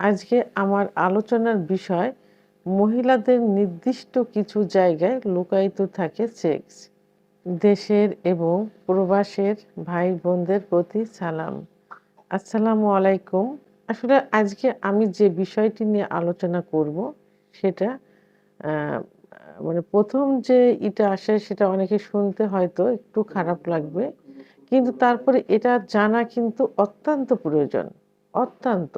আজকে আমার আলোচনার বিষয় মহিলাদের নির্দিষ্ট কিছু জায়গায় লুকায়িত থাকে সেক্স। দেশের এবং প্রবাসের ভাই বোনদের প্রতি সালাম। আসসালামু আলাইকুম। আসলে আজকে আমি যে বিষয়টি নিয়ে আলোচনা করব সেটা মানে প্রথম যে এটা আসে সেটা অনেকে শুনতে হয়তো একটু খারাপ লাগবে, কিন্তু তারপরে এটা জানা কিন্তু অত্যন্ত প্রয়োজন, অত্যন্ত।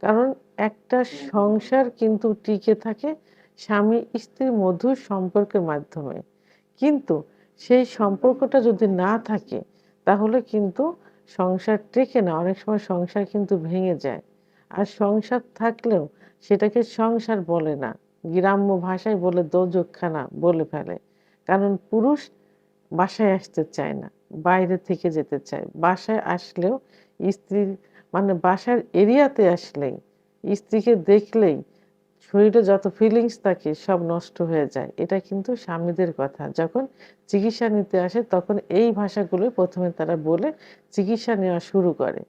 কারণ একটা সংসার কিন্তু টিকে থাকে স্বামী স্ত্রীর মধুর সম্পর্কের মাধ্যমে। কিন্তু সেই সম্পর্কটা যদি না থাকে তাহলে কিন্তু সংসার টেকে না। অনেক সময় সংসার কিন্তু ভেঙে যায়। আর সংসার থাকলেও সেটাকে সংসার বলে না। গ্রাম্য ভাষায় বলে দোজখখানা বলে ফেলে। কারণ পুরুষ বাসায় আসতে চায় না। বাইরে থেকে যেতে চায়। বাসায় আসলেও স্ত্রীর মানে বাসার এরিয়াতে আসলেই, স্ত্রীকে দেখলেই শরীরে যত ফিলিংস থাকে সব নষ্ট হয়ে যায়। এটা কিন্তু স্বামীদের কথা। যখন চিকিৎসা নিতে আসে তখন এই ভাষাগুলোই ১ম এ তারা বলে চিকিৎসা নেওয়া শুরু করে।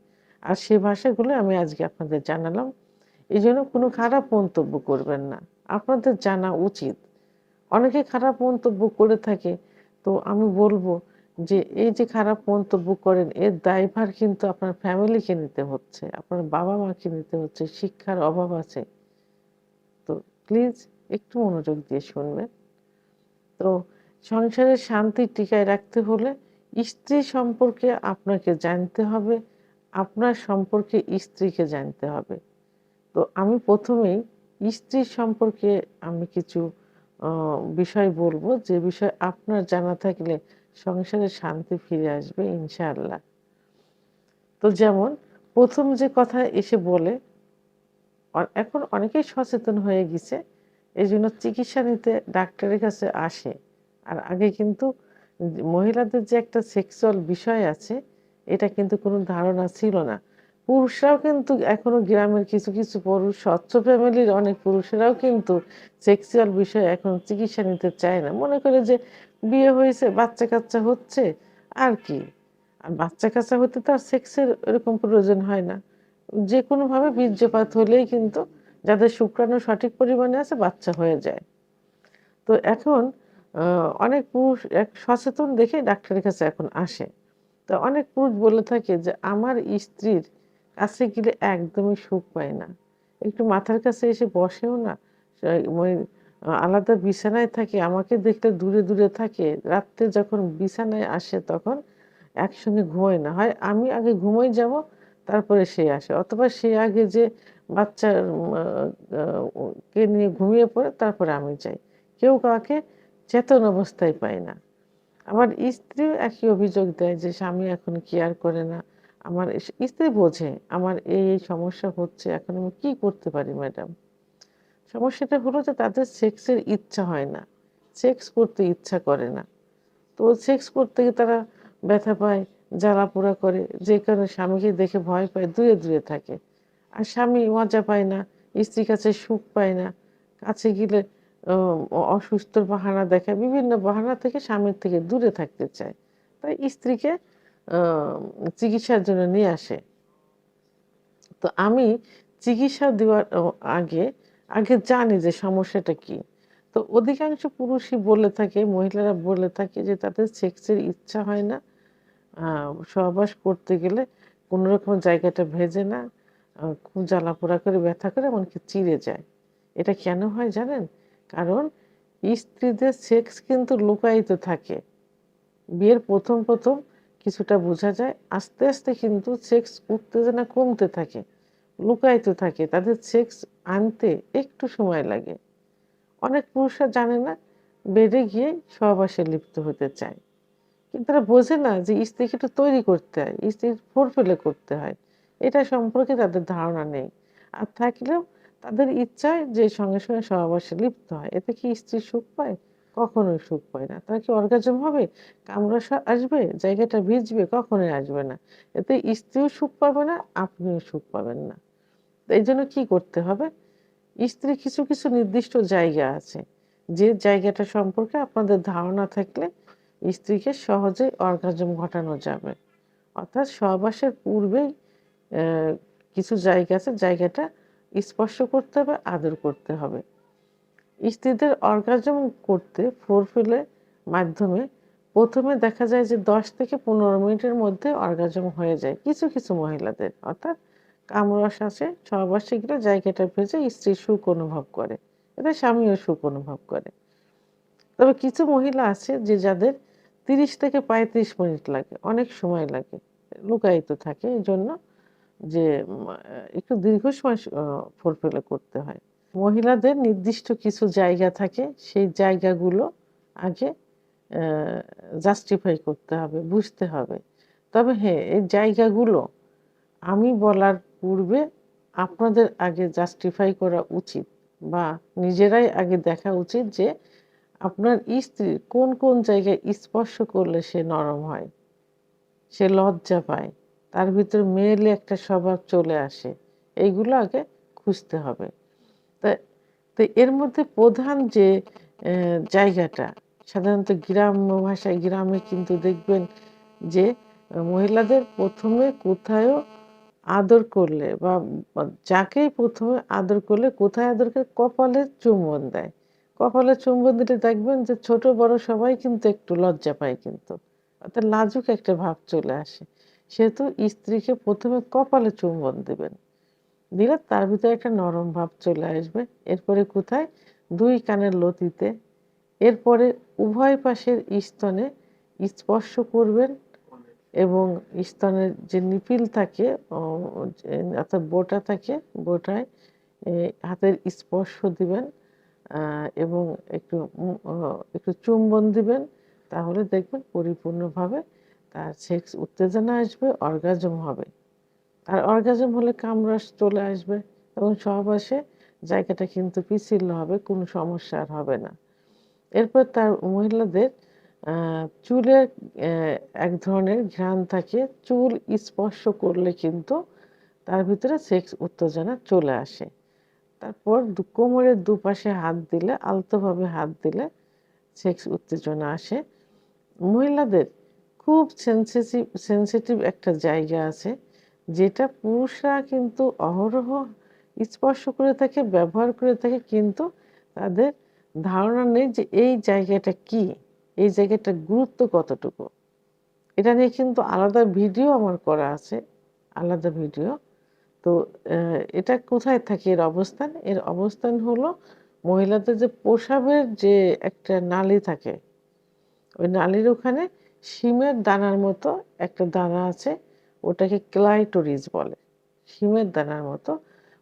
আর সে ভাষাগুলো আমি আজকে আপনাদের জানালাম। এজন্য কোনো খারাপ মন্তব্য করবেন না। আপনাদের জানা উচিত। অনেকে খারাপ মন্তব্য করে থাকে। তো আমি বলব যে এই যে খারাপ মন্তব্য করেন এর দায়ভার কিন্তু আপনার ফ্যামিলিকে নিতে হচ্ছে। আপনার বাবা-মাকে নিতে হচ্ছে। শিক্ষার অভাব আছে। তো প্লিজ একটু মনোযোগ দিয়ে শুনবেন। তো সংসারের শান্তি টিকায় রাখতে হলে স্ত্রী সম্পর্কে আপনাকে জানতে হবে, আপনার সম্পর্কে স্ত্রীকে জানতে হবে। তো আমি ১ম এই স্ত্রীর সম্পর্কে আমি কিছু অ বিষয় বলব, যে বিষয় আপনার জানা থাকলে সংসারে শান্তি ফিরে আসবে ইনশাআল্লাহ। তো যেমন ১ম যে কথা এসে বলে, এখন অনেকেই সচেতন হয়ে গেছে। এজন্য চিকিৎসা নিতে ডাক্তারের কাছে আসে। আর আগে কিন্তু মহিলাদের যে একটা সেক্সুয়াল বিষয় আছে, এটা কিন্তু কোনো ধারণা ছিল না। পুরুষরাও কিন্তু এখনো গ্রামের কিছু পুরুষ, স্বচ্ছ ফ্যামিলির অনেক পুরুষেরাও কিন্তু সেক্সুয়াল বিষয়ে এখন চিকিৎসা নিতে চায় না। মনে করে যে বিয়ে হয়েছে, বাচ্চা-কাচ্চা হচ্ছে, আর কি? আর বাচ্চা-কাচ্চা হতে তো আর সেক্সের এরকম প্রয়োজন হয় না। যেকোনোভাবে বীর্যপাত হলেই কিন্তু যাদের শুক্রাণু সঠিক পরিমাণে আছে বাচ্চা হয়ে যায়। তো এখন আ অনেক পুরুষ সচেতন দেখে ডাক্তারের কাছে এখন আসে। তো অনেক পুরুষ বলে থাকে যে, "আমার স্ত্রীর কাছে গেলে একদমই সুখ পাই না। একটু মাথার কাছে এসে বসেও না। ওই আলাদা বিছানায় থাকে, আমাকে দেখলে দূরে থাকে। রাত্রে যখন বিছানায় আসে তখন একসঙ্গে ঘুমাই না। হয় আমি আগে ঘুমাই যাব, তারপরে সে আসে। অথবা সে আগে যে বাচ্চার আ আ কে নিয়ে ঘুমিয়ে পড়ে, তারপরে আমি যাই। কেউ কাউকে চেতন অবস্থায় পাই না।" আমার স্ত্রীও একই অভিযোগ দেয় যে, "স্বামী এখন কেয়ার করে না।" আমার স্ত্রী বোঝে আমার এই সমস্যা হচ্ছে। এখন আমি কি করতে পারি ম্যাডাম? সমস্যাটা হলো যে তাদের সেক্সের ইচ্ছা হয় না। সেক্স করতে ইচ্ছা করে না। তো সেক্স করতে গিয়ে তারা ব্যথা পায়, জ্বালা-পোড়া করে। যে কারণে স্বামীকে দেখে ভয় পায়, দূরে থাকে। আর স্বামী মজা পায় না, স্ত্রীর কাছে সুখ পায় না। কাছে গেলে অ অসুস্থর বাহানা দেখায়। বিভিন্ন বাহানা থেকে স্বামীর থেকে দূরে থাকতে চায়। তাই স্ত্রীকে আ চিকিৎসার জন্য নিয়ে আসে। তো আমি চিকিৎসা দেওয়ার আগে জানি যে সমস্যাটা কি। তো অধিকাংশ পুরুষই বলে থাকে, মহিলারা বলে থাকে যে তাদের সেক্সের ইচ্ছা হয় না। আ সহবাস করতে গেলে কোনো রকম জায়গাটা ভেজে না। খুব জ্বালা-পোড়া করে, ব্যথা করে, এমনকি চিড়ে যায়। এটা কেন হয় জানেন? কারণ স্ত্রীদের সেক্স কিন্তু লুকায়িত থাকে। বিয়ের ১ম কিছুটা বোঝা যায়। আস্তে কিন্তু সেক্স উত্তেজনা কমতে থাকে। লুকায়িত থাকে। তাদের সেক্স আনতে একটু সময় লাগে। অনেক পুরুষরা জানে না, বেডে গিয়ে সহবাসে লিপ্ত হতে চায়। কিন্তু তারা বোঝে না যে স্ত্রীকে একটু তৈরি করতে হয়। স্ত্রীর ফোরপ্লে করতে হয়। এটা সম্পর্কে তাদের ধারণা নেই। আর থাকলেও তাদের ইচ্ছায় যে সঙ্গে সহবাসে লিপ্ত হয়। এতে কি স্ত্রী সুখ পায়? কখনোই সুখ পায় না। তার কি অর্গাজম হবে? কামড়া আসবে? জায়গাটা ভিজবে? কখনোই আসবে না। এতে স্ত্রীও সুখ পাবে না, আপনিও সুখ পাবেন না। তো এইজন্য কি করতে হবে? স্ত্রীর কিছু নির্দিষ্ট জায়গা আছে। যে জায়গাটা সম্পর্কে আপনাদের ধারণা থাকলে স্ত্রীকে সহজেই অর্গাজম ঘটানো যাবে। অর্থাৎ সহবাসের পূর্বেই অ্যা কিছু জায়গা আছে, জায়গাটা স্পর্শ করতে হবে, আদর করতে হবে। স্ত্রীদের অর্গাজম করতে ফোরপ্লের মাধ্যমে প্রথমে দেখা যায় যে 10 থেকে 15 মিনিটের মধ্যে অর্গাজম হয়ে যায় কিছু কিছু মহিলাদের। অর্থাৎ কামরস আসে, সহবাসে গেলে জায়গাটা ভেজে স্ত্রী সুখ অনুভব করে, এতে স্বামীও সুখ অনুভব করে। তবে কিছু মহিলা আছে যে যাদের 30 থেকে 35 মিনিট লাগে, অনেক সময় লাগে, লুকায়িত থাকে, এই জন্য যে একটু দীর্ঘ সময় ফোরপ্লে করতে হয়। মহিলাদের নির্দিষ্ট কিছু জায়গা থাকে, সেই জায়গাগুলো আগে জাস্টিফাই করতে হবে, বুঝতে হবে। তবে হ্যাঁ, এই জায়গাগুলো আমি বলার পূর্বে আপনাদের আগে জাস্টিফাই করা উচিত, বা নিজেরাই আগে দেখা উচিত যে আপনার স্ত্রীর কোন কোন জায়গায় স্পর্শ করলে সে নরম হয়, সে লজ্জা পায়, তার ভিতর মেয়েলি একটা স্বভাব চলে আসে, এইগুলো আগে খুঁজতে হবে। তা তো এর মধ্যে প্রধান যে জায়গাটা, সাধারণত গ্রাম্য ভাষায়, গ্রামে কিন্তু দেখবেন যে মহিলাদের প্রথমে কোথায়ও আদর করলে বা যাকেই প্রথমে আদর করলে কোথায় আদর করে, কপালে চুম্বন দেয়। কপালে চুম্বন দিলে দেখবেন যে ছোট বড় সবাই কিন্তু একটু লজ্জা পায়, কিন্তু অর্থাৎ লাজুক একটা ভাব চলে আসে। সেহেতু স্ত্রীকে প্রথমে কপালে চুম্বন দিবেন, দিলে তার ভিতরে একটা নরম ভাব চলে আসবে। এরপরে কোথায়, 2 কানের লতিতে, এরপরে উভয় পাশের স্তনে স্পর্শ করবেন এবং স্তনের যে নিপিল থাকে অর্থাৎ বোটা থাকে, বোটায় হাতের স্পর্শ দিবেন এবং একটু চুম্বন দিবেন। তাহলে দেখবেন পরিপূর্ণভাবে তার সেক্স উত্তেজনা আসবে, অর্গাজম হবে। আর অর্গাজম হলে কামরাস চলে আসবে এবং সহবাসে জায়গাটা কিন্তু পিচ্ছিল হবে, কোনো সমস্যা আর হবে না। এরপর তার মহিলাদের চুলের এক ধরনের ঘ্রাণ থাকে, চুল স্পর্শ করলে কিন্তু তার ভিতরে সেক্স উত্তেজনা চলে আসে। তারপর কোমরের দুপাশে হাত দিলে, আলতোভাবে হাত দিলে সেক্স উত্তেজনা আসে। মহিলাদের খুব সেন্সিটিভ একটা জায়গা আছে, যেটা পুরুষরা কিন্তু অহরহ স্পর্শ করে থাকে, ব্যবহার করে থাকে, কিন্তু তাদের ধারণা নেই যে এই জায়গাটা কি, এই জায়গাটার গুরুত্ব কতটুকু। এটা নিয়ে কিন্তু আলাদা ভিডিও আমার করা আছে, আলাদা ভিডিও। তো এটা কোথায় থাকে এর অবস্থান? এর অবস্থান হলো মহিলাদের যে প্রস্রাবের যে একটা নালী থাকে, ওই নালীর ওখানে শিমের দানার মতো একটা দানা আছে, ওটাকে ক্লাইটোরিস বলে, শিমের দানার মতো।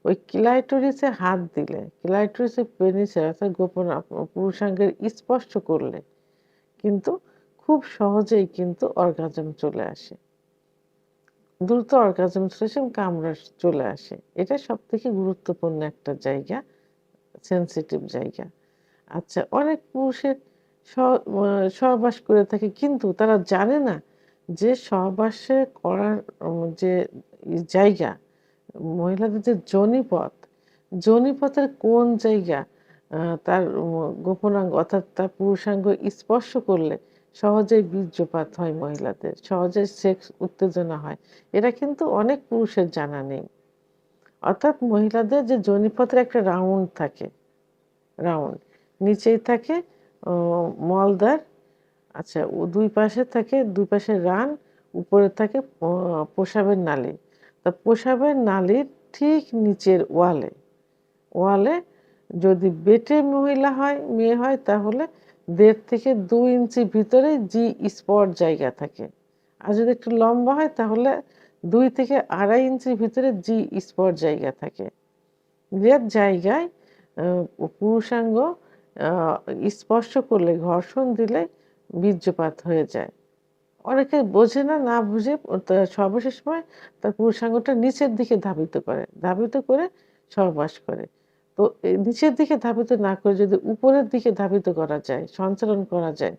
ওই ক্লাইটোরিসে হাত দিলে, ক্লাইটোরিসে পেনিসে অর্থাৎ গোপন পুরুষাঙ্গের স্পর্শ করলে কিন্তু খুব সহজেই কিন্তু অর্গাজম চলে আসে, দ্রুত অর্গাজম চলে আসে এবং কামড়া চলে আসে। এটা সবথেকে গুরুত্বপূর্ণ একটা জায়গা, সেন্সিটিভ জায়গা। আচ্ছা, অনেক পুরুষের সহবাস করে থাকে, কিন্তু তারা জানে না যে সহবাসে করার যে জায়গা, মহিলাদের যে যোনিপথ, যোনিপথের কোন জায়গা তার গোপনাঙ্গ অর্থাৎ তার পুরুষাঙ্গ স্পর্শ করলে সহজেই বীর্যপাত হয়, মহিলাদের সহজে সেক্স উত্তেজনা হয়, এটা কিন্তু অনেক পুরুষের জানা নেই। অর্থাৎ মহিলাদের যে যোনিপথের একটা রাউন্ড থাকে, রাউন্ড নিচেই থাকে মলদ্বার, আচ্ছা, ও দুই পাশে থাকে, দুই পাশে রান, উপরে থাকে প্রস্রাবের নালী। তা প্রস্রাবের নালীর ঠিক নিচের ওয়ালে, ওয়ালে যদি বেটে মহিলা হয়, মেয়ে হয়, তাহলে 1.5 থেকে 2 ইঞ্চি ভিতরে জি স্পট জায়গা থাকে। আর যদি একটু লম্বা হয় তাহলে 2 থেকে 2.5 ইঞ্চির ভিতরে জি স্পট জায়গা থাকে, যে জায়গায় পুরুষাঙ্গ স্পর্শ করলে, ঘর্ষণ দিলে বীর্যপাত হয়ে যায়। অনেকে বোঝে না, না বুঝে সর্বশেষ সময় তার পুরুষাঙ্গটা নিচের দিকে ধাবিত করে, ধাবিত করে সহবাস করে। তো নিচের দিকে ধাবিত না করে যদি উপরের দিকে ধাবিত করা যায়, সঞ্চালন করা যায়,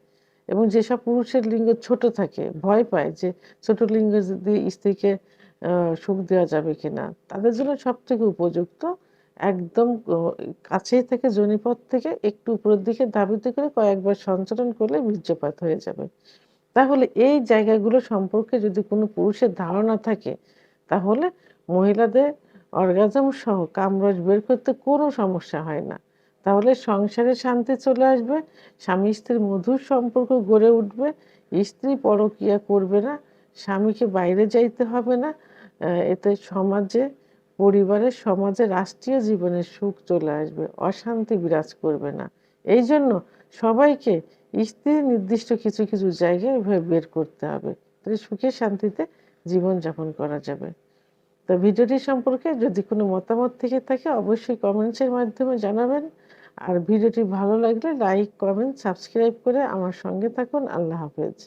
এবং যেসব পুরুষের লিঙ্গ ছোট থাকে, ভয় পায় যে ছোট লিঙ্গ দিয়ে স্ত্রীকে সুখ দেওয়া যাবে কিনা, তাদের জন্য সবথেকে উপযুক্ত একদম কাছেই থেকে যোনিপথ থেকে একটু উপরের দিকে ধাবিত করে কয়েকবার সঞ্চালন করলে বীর্যপাত হয়ে যাবে। তাহলে এই জায়গাগুলো সম্পর্কে যদি কোনো পুরুষের ধারণা থাকে, তাহলে মহিলাদের অর্গাজম সহ কামরস বের করতে কোনো সমস্যা হয় না। তাহলে সংসারে শান্তি চলে আসবে, স্বামী স্ত্রীর মধুর সম্পর্ক গড়ে উঠবে, স্ত্রী পরকীয়া করবে না, স্বামীকে বাইরে যাইতে হবে না। এতে সমাজে, পরিবারে, সমাজে, রাষ্ট্রীয় জীবনের সুখ চলে আসবে, অশান্তি বিরাজ করবে না। এই জন্য সবাইকে স্ত্রীর নির্দিষ্ট কিছু কিছু জায়গায় এভাবে বের করতে হবে, তাহলে সুখে শান্তিতে জীবনযাপন করা যাবে। তো ভিডিওটি সম্পর্কে যদি কোনো মতামত থেকে থাকে অবশ্যই কমেন্টসের মাধ্যমে জানাবেন। আর ভিডিওটি ভালো লাগলে লাইক, কমেন্ট, সাবস্ক্রাইব করে আমার সঙ্গে থাকুন। আল্লাহ হাফেজ।